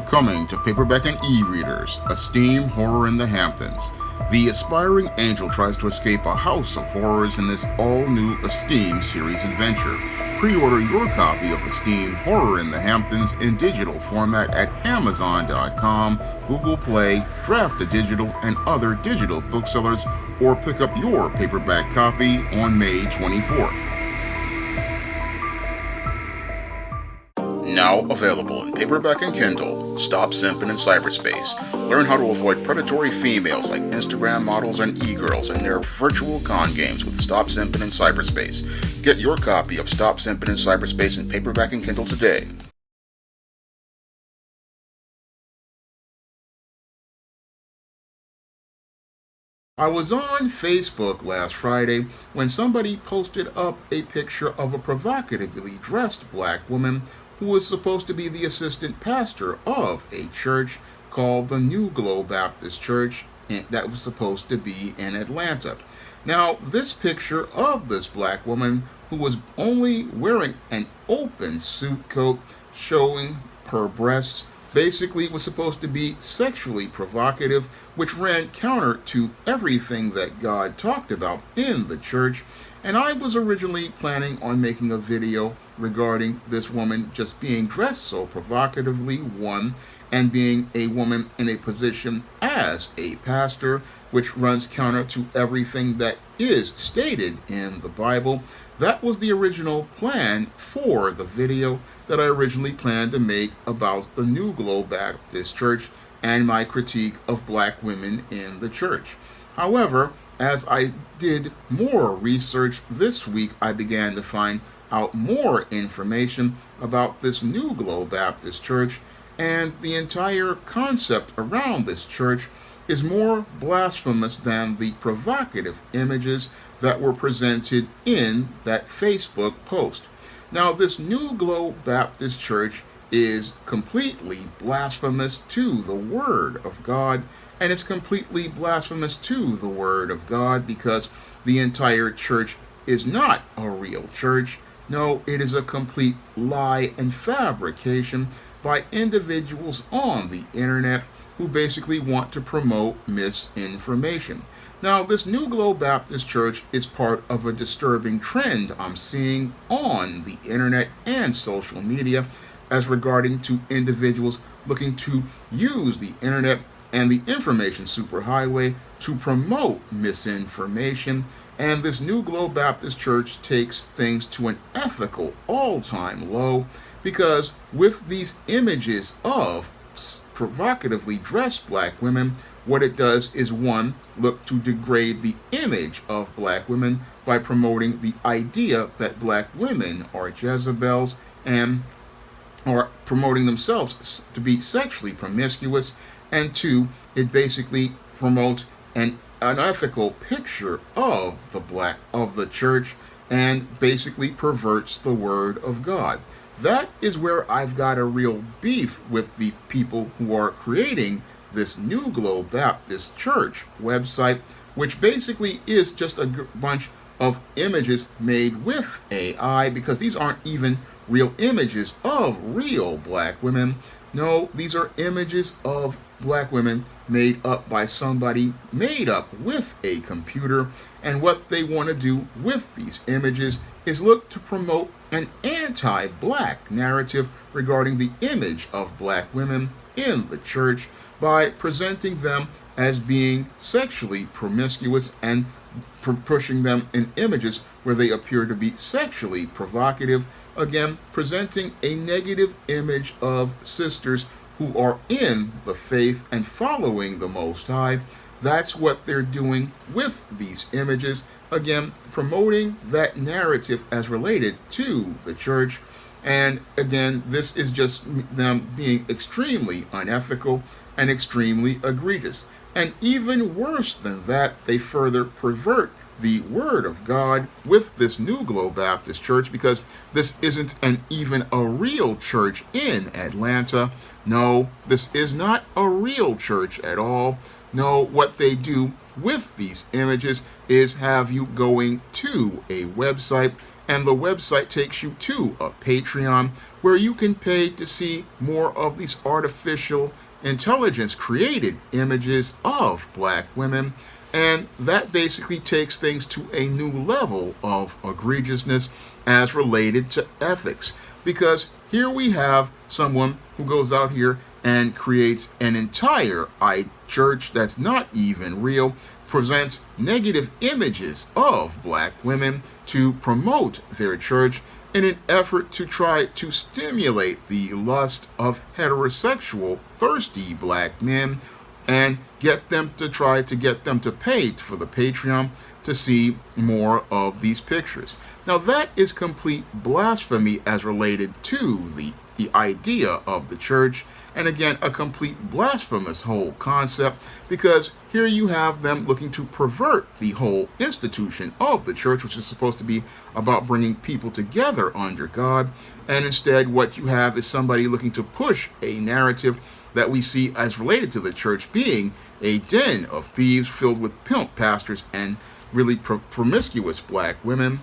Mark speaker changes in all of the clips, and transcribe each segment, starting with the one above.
Speaker 1: Coming to paperback and e-readers, Esteem Horror in the Hamptons. The aspiring angel tries to escape a house of horrors in this all-new Esteem series adventure. Pre-order your copy of Esteem Horror in the Hamptons in digital format at Amazon.com, Google Play, Draft to Digital, and other digital booksellers, or pick up your paperback copy on May 24th. Now available in paperback and Kindle, Stop Simping in Cyberspace. Learn how to avoid predatory females like Instagram models and e-girls in their virtual con games with Stop Simping in Cyberspace. Get your copy of Stop Simping in Cyberspace in paperback and Kindle today. I was on Facebook last Friday when somebody posted up a picture of a provocatively dressed black woman who was supposed to be the assistant pastor of a church called the New Glow Baptist Church that was supposed to be in Atlanta. Now, this picture of this black woman who was only wearing an open suit coat showing her breasts basically was supposed to be sexually provocative, which ran counter to everything that God talked about in the church. And I was originally planning on making a video regarding this woman just being dressed so provocatively, one, and being a woman in a position as a pastor, which runs counter to everything that is stated in the Bible. That was the original plan for the video that I originally planned to make about the New Glow Baptist Church and my critique of black women in the church. However, as I did more research this week, I began to find out more information about this New Glow Baptist Church, and the entire concept around this church is more blasphemous than the provocative images that were presented in that Facebook post. Now, this New Glow Baptist Church is completely blasphemous to the Word of God, and it's completely blasphemous to the Word of God because the entire church is not a real church. No, it is a complete lie and fabrication by individuals on the internet who basically want to promote misinformation. Now, this New Glow Baptist Church is part of a disturbing trend I'm seeing on the internet and social media as regarding to individuals looking to use the internet and the information superhighway to promote misinformation. And this New Glow Baptist Church takes things to an ethical all-time low because with these images of provocatively dressed black women, what it does is, one, look to degrade the image of black women by promoting the idea that black women are Jezebels and are promoting themselves to be sexually promiscuous, and two, it basically promotes an unethical picture of the church and basically perverts the Word of God. That is where I've got a real beef with the people who are creating this New Glow Baptist Church website, which basically is just a bunch of images made with AI, because these aren't even real images of real black women. No, these are images of black women made up by somebody made up with a computer, and what they want to do with these images is look to promote an anti-black narrative regarding the image of black women in the church by presenting them as being sexually promiscuous and pushing them in images where they appear to be sexually provocative, again presenting a negative image of sisters who are in the faith and following the Most High. That's what they're doing with these images, again promoting that narrative as related to the church. And again, this is just them being extremely unethical and extremely egregious. And even worse than that, they further pervert the Word of God with this New Glow Baptist Church, because this isn't even a real church in Atlanta. No, this is not a real church at all. No, what they do with these images is have you going to a website and the website takes you to a Patreon where you can pay to see more of these artificial intelligence created images of black women. And that basically takes things to a new level of egregiousness as related to ethics. Because here we have someone who goes out here and creates an entire church that's not even real, presents negative images of black women to promote their church in an effort to try to stimulate the lust of heterosexual, thirsty black men and get them to try to get them to pay for the Patreon to see more of these pictures. Now that is complete blasphemy as related to the idea of the church, and again, a complete blasphemous whole concept, because here you have them looking to pervert the whole institution of the church, which is supposed to be about bringing people together under God, and instead what you have is somebody looking to push a narrative that we see as related to the church being a den of thieves filled with pimp pastors and really promiscuous black women.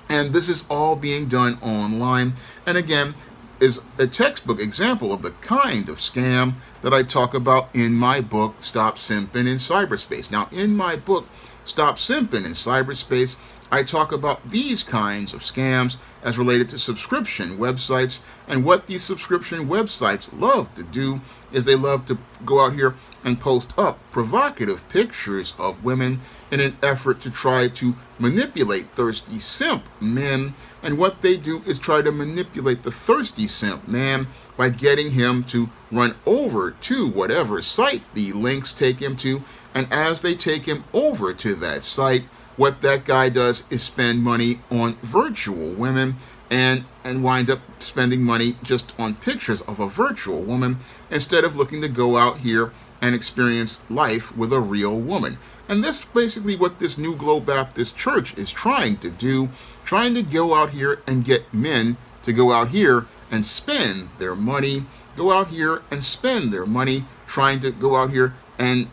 Speaker 1: And this is all being done online, and again, is a textbook example of the kind of scam that I talk about in my book, Stop Simping in Cyberspace. Now, in my book, Stop Simping in Cyberspace, I talk about these kinds of scams as related to subscription websites, and what these subscription websites love to do is they love to go out here and post up provocative pictures of women in an effort to try to manipulate thirsty simp men. And what they do is try to manipulate the thirsty simp man by getting him to run over to whatever site the links take him to. And as they take him over to that site, what that guy does is spend money on virtual women and wind up spending money just on pictures of a virtual woman instead of looking to go out here and experience life with a real woman. And that's basically what this New Globe Baptist Church is trying to do, trying to go out here and get men to go out here and spend their money, trying to go out here and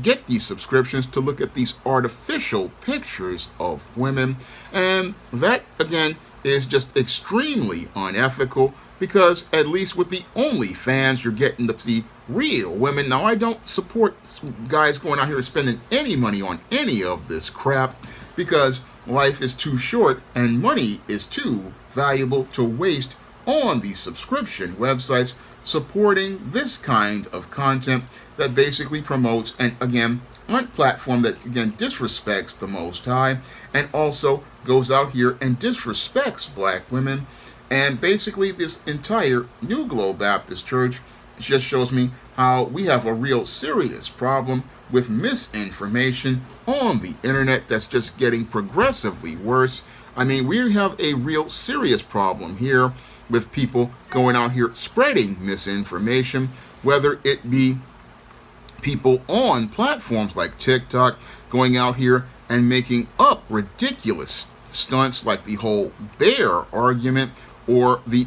Speaker 1: get these subscriptions to look at these artificial pictures of women. And that, again, is just extremely unethical, because at least with the OnlyFans, you're getting to see real women. Now, I don't support guys going out here and spending any money on any of this crap, because life is too short and money is too valuable to waste on these subscription websites supporting this kind of content that basically promotes, and again, on a platform that again disrespects the Most High, and also goes out here and disrespects black women. And basically this entire New Globe Baptist Church just shows me how we have a real serious problem with misinformation on the internet that's just getting progressively worse. I mean, we have a real serious problem here with people going out here spreading misinformation, whether it be people on platforms like TikTok going out here and making up ridiculous stunts like the whole bear argument or the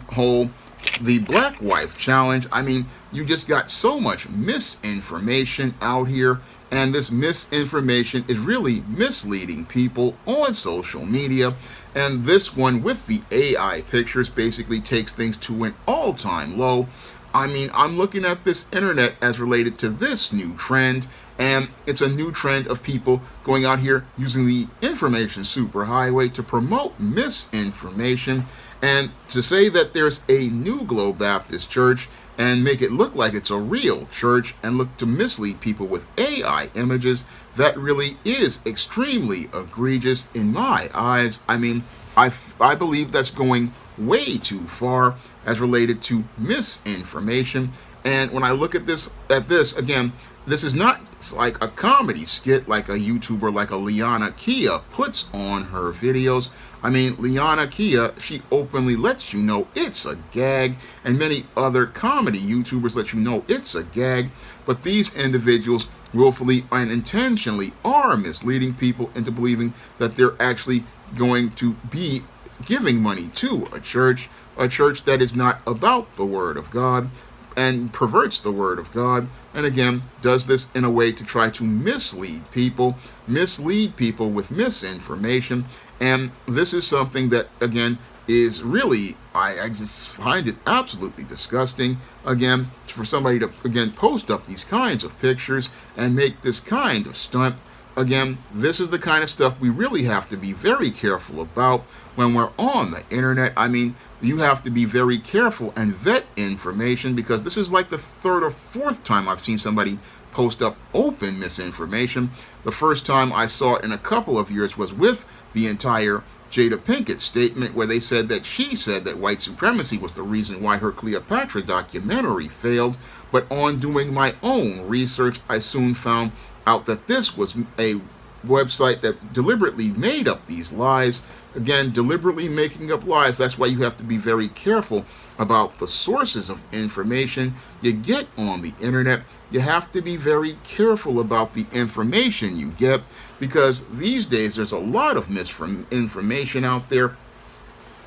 Speaker 1: black wife challenge. I mean, you just got so much misinformation out here, and this misinformation is really misleading people on social media. And this one with the AI pictures basically takes things to an all-time low. I mean, I'm looking at this internet as related to this new trend, and it's a new trend of people going out here using the information superhighway to promote misinformation, and to say that there's a New Globe Baptist Church and make it look like it's a real church and look to mislead people with AI images, that really is extremely egregious in my eyes. I mean, I believe that's going way too far as related to misinformation. And when I look at this again, this is not like a comedy skit like a YouTuber like a Liana Kia puts on her videos. I mean, Liana Kia, she openly lets you know it's a gag, and many other comedy YouTubers let you know it's a gag. But these individuals willfully and intentionally are misleading people into believing that they're actually going to be giving money to a church that is not about the Word of God and perverts the Word of God, and again does this in a way to try to mislead people with misinformation. And this is something that, again, is really, I just find it absolutely disgusting, again, for somebody to, again, post up these kinds of pictures and make this kind of stunt. Again, this is the kind of stuff we really have to be very careful about when we're on the internet. I mean, you have to be very careful and vet information, because this is like the third or fourth time I've seen somebody post up open misinformation. The first time I saw it in a couple of years was with the entire Jada Pinkett statement, where they said that she said that white supremacy was the reason why her Cleopatra documentary failed. But on doing my own research, I soon found out that this was a website that deliberately made up these lies. Again, deliberately making up lies. That's why you have to be very careful about the sources of information you get on the internet. You have to be very careful about the information you get, because these days there's a lot of misinformation out there.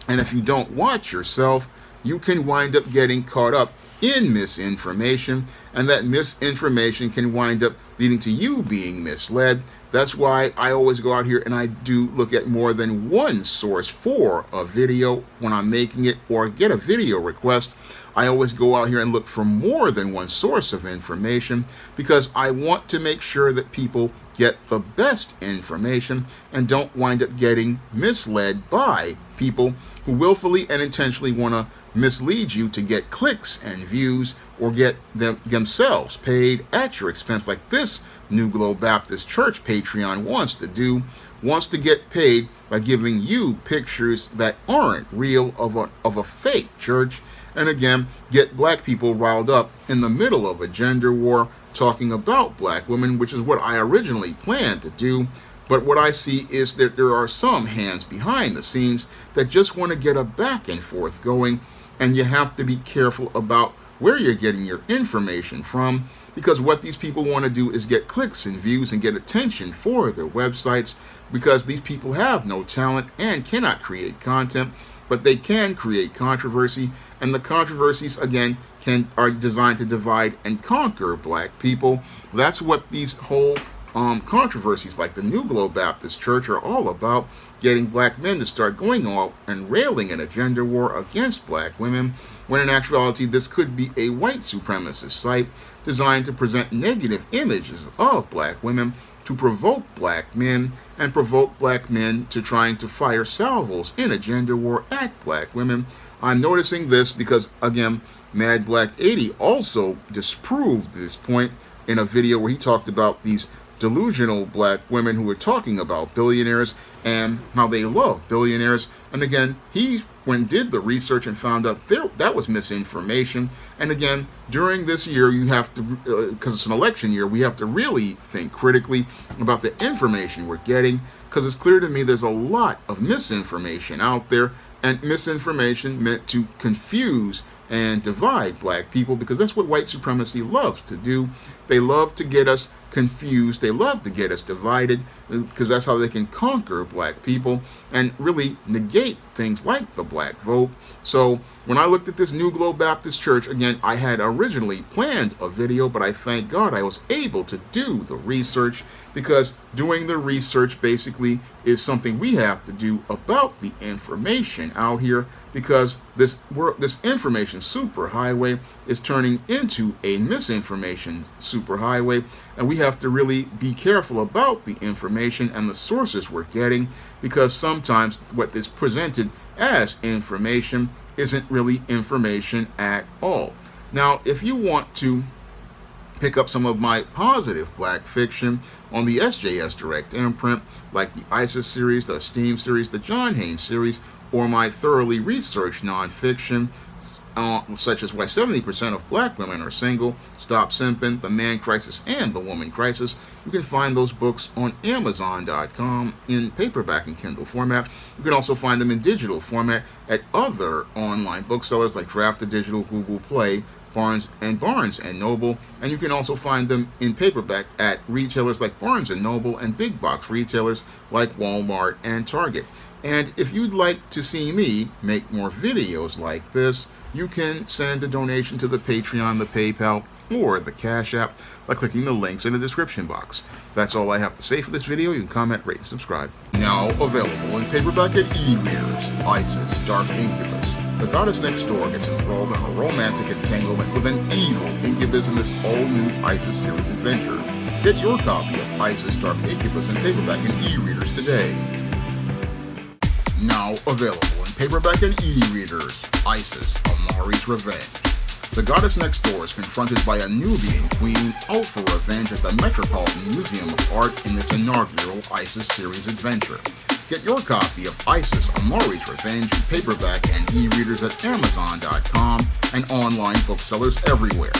Speaker 1: And if you don't watch yourself, you can wind up getting caught up in misinformation, and that misinformation can wind up leading to you being misled. That's why I always go out here and I do look at more than one source for a video when I'm making it, or get a video request. I always go out here and look for more than one source of information, because I want to make sure that people get the best information and don't wind up getting misled by people who willfully and intentionally want to mislead you to get clicks and views, or get themselves paid at your expense, like this New Globe Baptist Church Patreon wants to do. Wants to get paid by giving you pictures that aren't real of a fake church, and again, get black people riled up in the middle of a gender war talking about black women, which is what I originally planned to do. But what I see is that there are some hands behind the scenes that just want to get a back and forth going, and you have to be careful about where you're getting your information from, because what these people want to do is get clicks and views and get attention for their websites, because these people have no talent and cannot create content, but they can create controversy, and the controversies, again, are designed to divide and conquer black people. That's what these whole controversies like the New Globe Baptist Church are all about, getting black men to start going out and railing in a gender war against black women, when in actuality this could be a white supremacist site designed to present negative images of black women to provoke black men, and provoke black men to trying to fire salvos in a gender war at black women. I'm noticing this because, again, Mad Black 80 also disproved this point in a video where he talked about these delusional black women who were talking about billionaires and how they love billionaires. And again, he did the research and found out that was misinformation. And again, during this year, you have to, because it's an election year, we have to really think critically about the information we're getting, because it's clear to me there's a lot of misinformation out there, and misinformation meant to confuse and divide black people, because that's what white supremacy loves to do. They love to get us confused. They love to get us divided, because that's how they can conquer black people and really negate things like the black vote. So when I looked at this New Globe Baptist Church, again, I had originally planned a video, but I thank God I was able to do the research, because doing the research basically is something we have to do about the information out here, because this information superhighway is turning into a misinformation superhighway, and we have to really be careful about the information and the sources we're getting, because sometimes what is presented as information isn't really information at all. Now, if you want to pick up some of my positive black fiction on the SJS Direct imprint, like the ISIS series, the Esteem series, the John Haynes series, or my thoroughly researched nonfiction, such as Why 70% of Black Women Are Single, Stop Simping, The Man Crisis, and The Woman Crisis, you can find those books on Amazon.com in paperback and Kindle format. You can also find them in digital format at other online booksellers like Draft Digital, Google Play, Barnes & Noble, and you can also find them in paperback at retailers like Barnes & Noble and big box retailers like Walmart and Target. And if you'd like to see me make more videos like this, You can send a donation to the Patreon, the PayPal, or the Cash App by clicking the links in the description box. That's all I have to say for this video. You can comment, rate, and subscribe. Now available in paperback and e-readers, Isis, Dark Incubus. The goddess next door gets enthralled in a romantic entanglement with an evil incubus in this all-new Isis series adventure. Get your copy of Isis, Dark Incubus in paperback and e-readers today. Now available in paperback and e-readers, Isis, Amari's Revenge. The goddess next door is confronted by a Nubian queen out for revenge at the Metropolitan Museum of Art in this inaugural Isis series adventure. Get your copy of Isis, Amari's Revenge in paperback and e-readers at Amazon.com and online booksellers everywhere.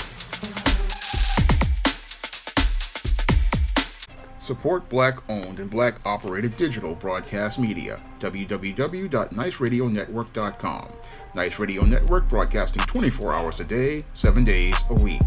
Speaker 1: Support Black-owned and Black-operated digital broadcast media. www.niceradionetwork.com. Nice Radio Network, broadcasting 24 hours a day, 7 days a week.